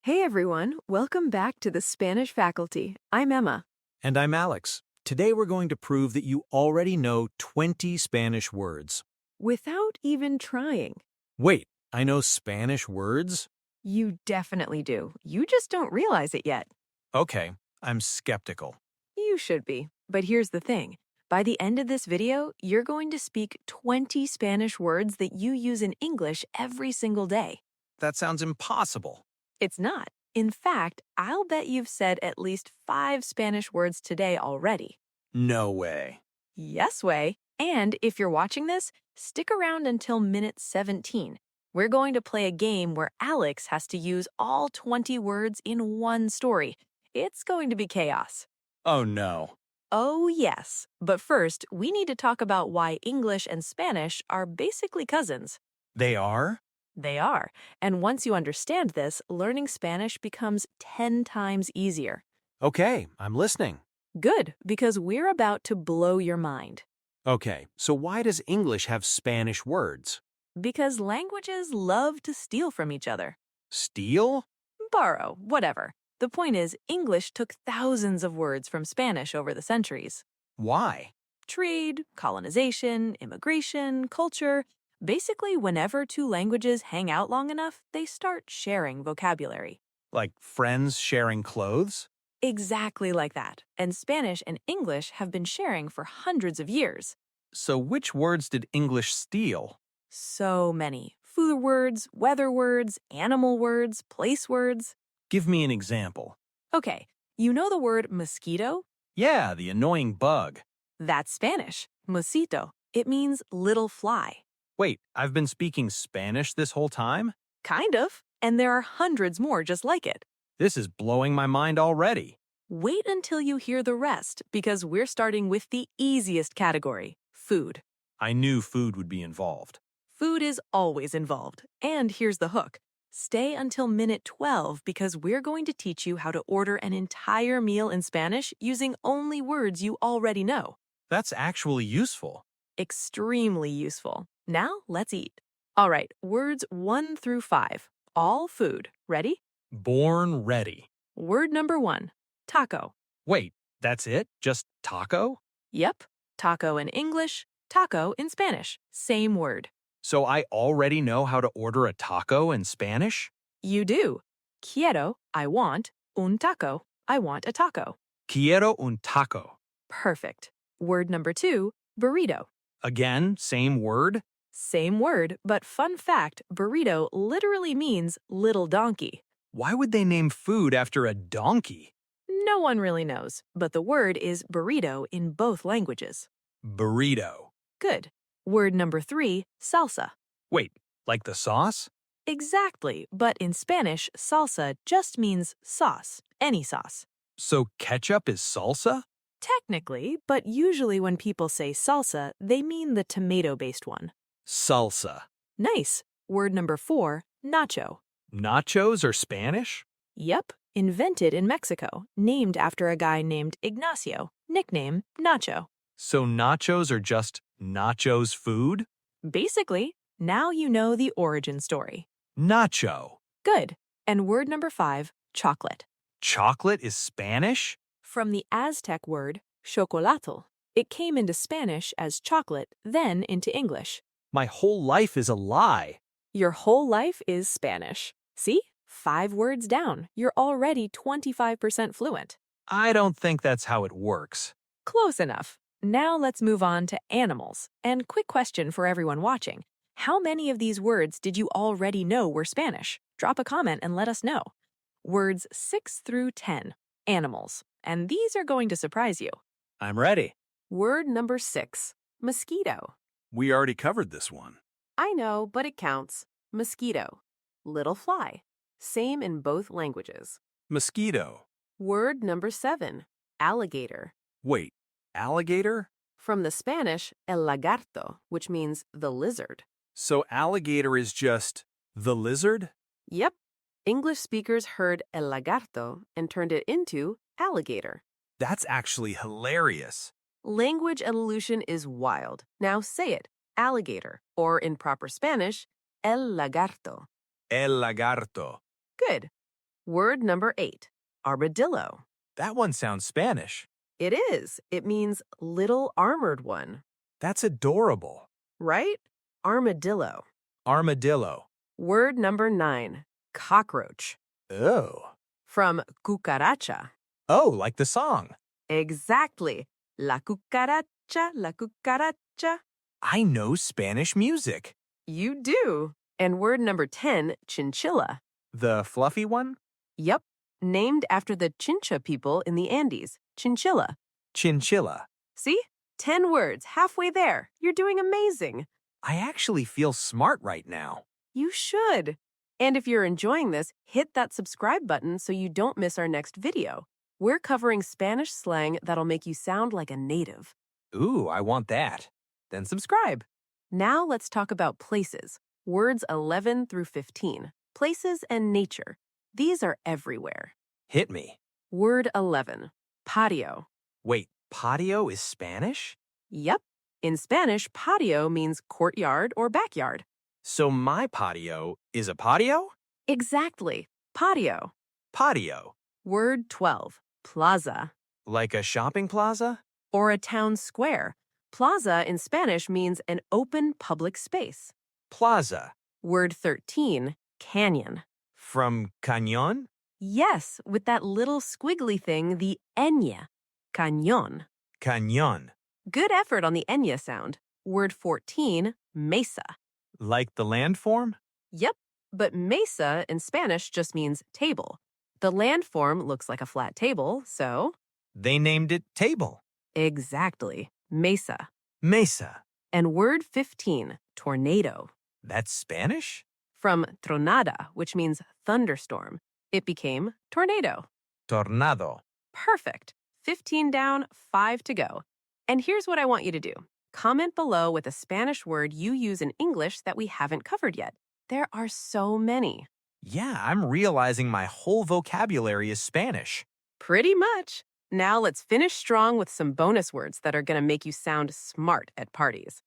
Hey everyone, welcome back to the Spanish faculty. I'm Emma. And I'm Alex. Today we're going to prove that you already know 20 Spanish words. Without even trying. Wait, I know Spanish words? You definitely do. You just don't realize it yet. Okay, I'm skeptical. You should be. But here's the thing. By the end of this video, you're going to speak 20 Spanish words that you use in English every single day. That sounds impossible. It's not. In fact, I'll bet you've said at least 5 Spanish words today already. No way. Yes way. And if you're watching this, stick around until minute 17. We're going to play a game where Alex has to use all 20 words in one story. It's going to be chaos. Oh no. Oh, yes. But first, we need to talk about why English and Spanish are basically cousins. They are? They are. And once you understand this, learning Spanish becomes 10 times easier. Okay, I'm listening. Good, because we're about to blow your mind. Okay, so why does English have Spanish words? Because languages love to steal from each other. Steal? Borrow, whatever. The point is, English took thousands of words from Spanish over the centuries. Why? Trade, colonization, immigration, culture. Basically, whenever two languages hang out long enough, they start sharing vocabulary. Like friends sharing clothes? Exactly like that. And Spanish and English have been sharing for hundreds of years. So which words did English steal? So many. Food words, weather words, animal words, place words. Give me an example. Okay, you know the word mosquito? Yeah, the annoying bug. That's Spanish. Mosquito. It means little fly. Wait, I've been speaking Spanish this whole time? Kind of. And there are hundreds more just like it. This is blowing my mind already. Wait until you hear the rest, because we're starting with the easiest category, food. I knew food would be involved. Food is always involved. And here's the hook. Stay until minute 12 because we're going to teach you how to order an entire meal in Spanish using only words you already know. That's actually useful. Extremely useful. Now, let's eat. All right, words 1 through 5. All food. Ready? Born ready. Word number 1. Taco. Wait, that's it? Just taco? Yep. Taco in English, taco in Spanish. Same word. So I already know how to order a taco in Spanish? You do. Quiero, I want, un taco, I want a taco. Quiero un taco. Perfect. Word number 2, burrito. Again, same word? Same word, but fun fact, burrito literally means little donkey. Why would they name food after a donkey? No one really knows, but the word is burrito in both languages. Burrito. Good. Word number 3, salsa. Wait, like the sauce? Exactly, but in Spanish, salsa just means sauce, any sauce. So ketchup is salsa? Technically, but usually when people say salsa, they mean the tomato-based one. Salsa. Nice. Word number 4, nacho. Nachos are Spanish? Yep, invented in Mexico, named after a guy named Ignacio, nickname Nacho. So nachos are just nachos food? Basically, now you know the origin story. Nacho. Good. And word number 5, chocolate. Chocolate is Spanish? From the Aztec word chocolatl. It came into Spanish as chocolate, then into English. My whole life is a lie. Your whole life is Spanish. See? 5 words down. You're already 25% fluent. I don't think that's how it works. Close enough. Now let's move on to animals. And quick question for everyone watching. How many of these words did you already know were Spanish? Drop a comment and let us know. Words 6 through 10. Animals. And these are going to surprise you. I'm ready. Word number 6. Mosquito. We already covered this one. I know, but it counts. Mosquito. Little fly. Same in both languages. Mosquito. Word number 7. Alligator. Wait, alligator? From the Spanish, el lagarto, which means the lizard. So alligator is just the lizard? Yep. English speakers heard el lagarto and turned it into alligator. That's actually hilarious. Language evolution is wild. Now say it, alligator, or in proper Spanish, el lagarto. El lagarto. Good. Word number 8, armadillo. That one sounds Spanish. It is. It means little armored one, That's adorable. right? Armadillo. Armadillo. Word number 9, cockroach. Oh. From cucaracha. Oh, like the song. Exactly. La cucaracha, la cucaracha. I know Spanish music. You do. And word number 10, chinchilla. The fluffy one? Yep. Named after the Chincha people in the Andes. Chinchilla. Chinchilla. See? 10 words, halfway there. You're doing amazing. I actually feel smart right now. You should. And if you're enjoying this, hit that subscribe button so you don't miss our next video. We're covering Spanish slang that'll make you sound like a native. Ooh, I want that. Then subscribe. Now let's talk about places. Words 11 through 15. Places and nature. These are everywhere. Hit me. Word 11. Patio. Wait, patio is Spanish? Yep. In Spanish, patio means courtyard or backyard. So my patio is a patio? Exactly. Patio. Patio. Word 12. Plaza. Like a shopping plaza? Or a town square. Plaza in Spanish means an open public space. Plaza. Word 13. Canyon. From cañón? Yes, with that little squiggly thing, the ñ. Cañón. Cañón. Good effort on the ñ sound. Word 14. Mesa. Like the landform? Yep, but mesa in Spanish just means table. The landform looks like a flat table, so... They named it table. Exactly. Mesa. Mesa. And word 15. Tornado. That's Spanish? From tronada, which means thunderstorm, it became tornado. Tornado. Perfect. 15 down, 5 to go. And here's what I want you to do. Comment below with a Spanish word you use in English that we haven't covered yet. There are so many. Yeah, I'm realizing my whole vocabulary is Spanish. Pretty much. Now let's finish strong with some bonus words that are going to make you sound smart at parties.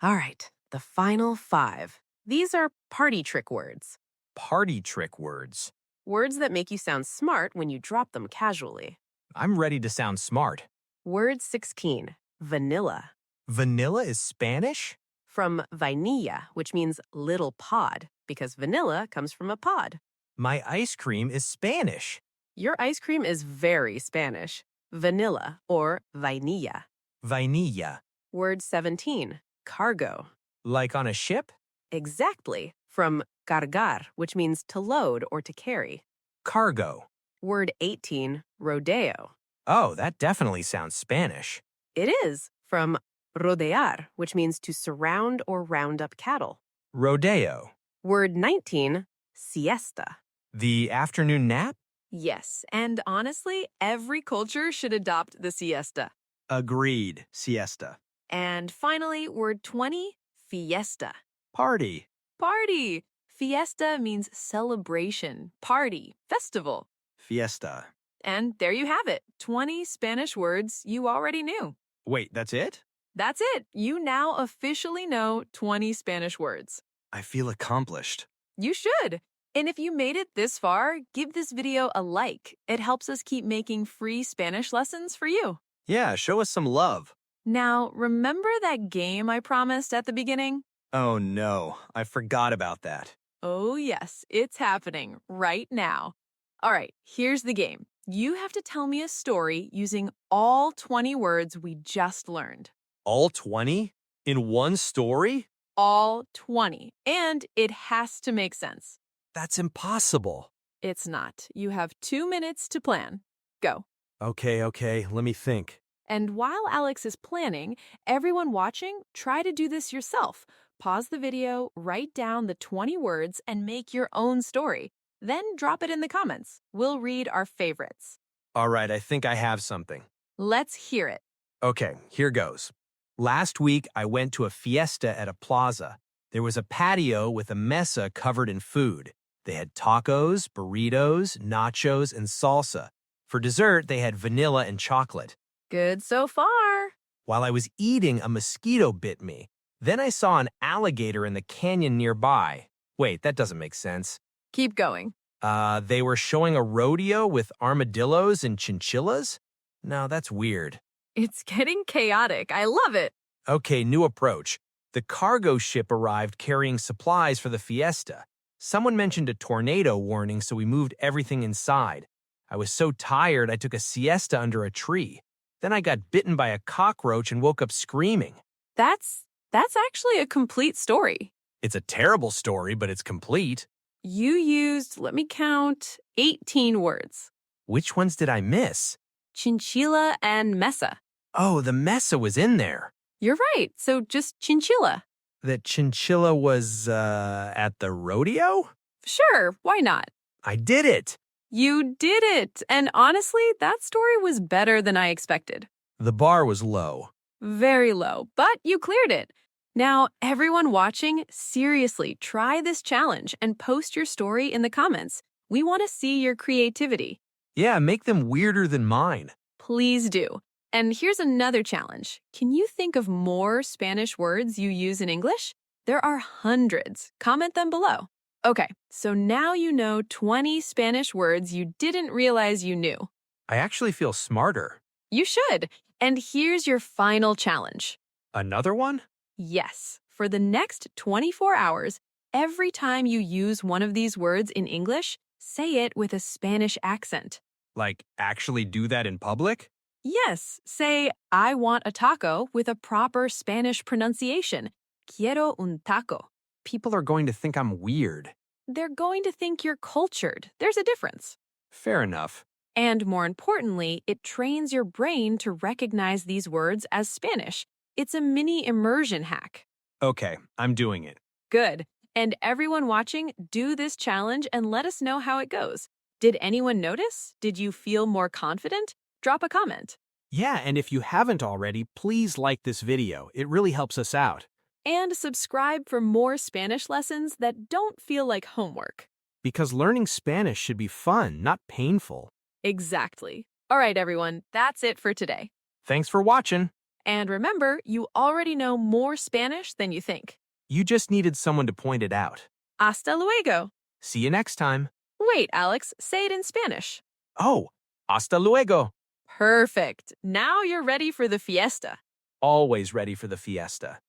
All right, the final 5. These are party trick words. Party trick words. Words that make you sound smart when you drop them casually. I'm ready to sound smart. Word 16. Vanilla. Vanilla is Spanish? From vainilla, which means little pod, because vanilla comes from a pod. My ice cream is Spanish. Your ice cream is very Spanish. Vanilla or vainilla. Vainilla. Word 17. Cargo. Like on a ship? Exactly. From cargar, which means to load or to carry. Cargo. Word 18. Rodeo. Oh, that definitely sounds Spanish. It is. From rodear, which means to surround or round up cattle. Rodeo. Word 19. Siesta. The afternoon nap? Yes, and honestly, every culture should adopt the siesta. Agreed. Siesta. And finally, word 20, fiesta. Party. Party. Fiesta means celebration, party, festival. Fiesta. And there you have it, 20 Spanish words you already knew. Wait, that's it? That's it. You now officially know 20 Spanish words. I feel accomplished. You should. And if you made it this far, give this video a like. It helps us keep making free Spanish lessons for you. Yeah, show us some love. Now, remember that game I promised at the beginning? Oh no, I forgot about that. Oh yes, it's happening right now. All right, here's the game. You have to tell me a story using all 20 words we just learned. All 20? In one story? All 20. And it has to make sense. That's impossible. It's not. You have 2 minutes to plan. Go. Okay, let me think. And while Alex is planning, everyone watching, try to do this yourself. Pause the video, write down the 20 words, and make your own story. Then drop it in the comments. We'll read our favorites. All right, I think I have something. Let's hear it. Okay, here goes. Last week, I went to a fiesta at a plaza. There was a patio with a mesa covered in food. They had tacos, burritos, nachos, and salsa. For dessert, they had vanilla and chocolate. Good so far. While I was eating, a mosquito bit me. Then I saw an alligator in the canyon nearby. Wait, that doesn't make sense. Keep going. They were showing a rodeo with armadillos and chinchillas? No, that's weird. It's getting chaotic. I love it. Okay, new approach. The cargo ship arrived carrying supplies for the fiesta. Someone mentioned a tornado warning, so we moved everything inside. I was so tired I took a siesta under a tree. Then I got bitten by a cockroach and woke up screaming. That's actually a complete story. It's a terrible story, but it's complete. You used, let me count, 18 words. Which ones did I miss? Chinchilla and mesa. Oh, the mesa was in there. You're right, so just chinchilla. That chinchilla was, at the rodeo? Sure, why not? I did it! You did it! And honestly, that story was better than I expected. The bar was low. Very low, but you cleared it. Now, everyone watching, seriously, try this challenge and post your story in the comments. We want to see your creativity. Yeah, make them weirder than mine. Please do. And here's another challenge. Can you think of more Spanish words you use in English? There are hundreds. Comment them below. Okay, so now you know 20 Spanish words you didn't realize you knew. I actually feel smarter. You should. And here's your final challenge. Another one? Yes. For the next 24 hours, every time you use one of these words in English, say it with a Spanish accent. Like, actually do that in public? Yes, say, I want a taco with a proper Spanish pronunciation. Quiero un taco. People are going to think I'm weird. They're going to think you're cultured. There's a difference. Fair enough. And more importantly, it trains your brain to recognize these words as Spanish. It's a mini immersion hack. Okay, I'm doing it. Good. And everyone watching, do this challenge and let us know how it goes. Did anyone notice? Did you feel more confident? Drop a comment. Yeah, and if you haven't already, please like this video. It really helps us out. And subscribe for more Spanish lessons that don't feel like homework. Because learning Spanish should be fun, not painful. Exactly. All right, everyone, that's it for today. Thanks for watching. And remember, you already know more Spanish than you think. You just needed someone to point it out. Hasta luego. See you next time. Wait, Alex, say it in Spanish. Oh, hasta luego. Perfect. Now you're ready for the fiesta. Always ready for the fiesta.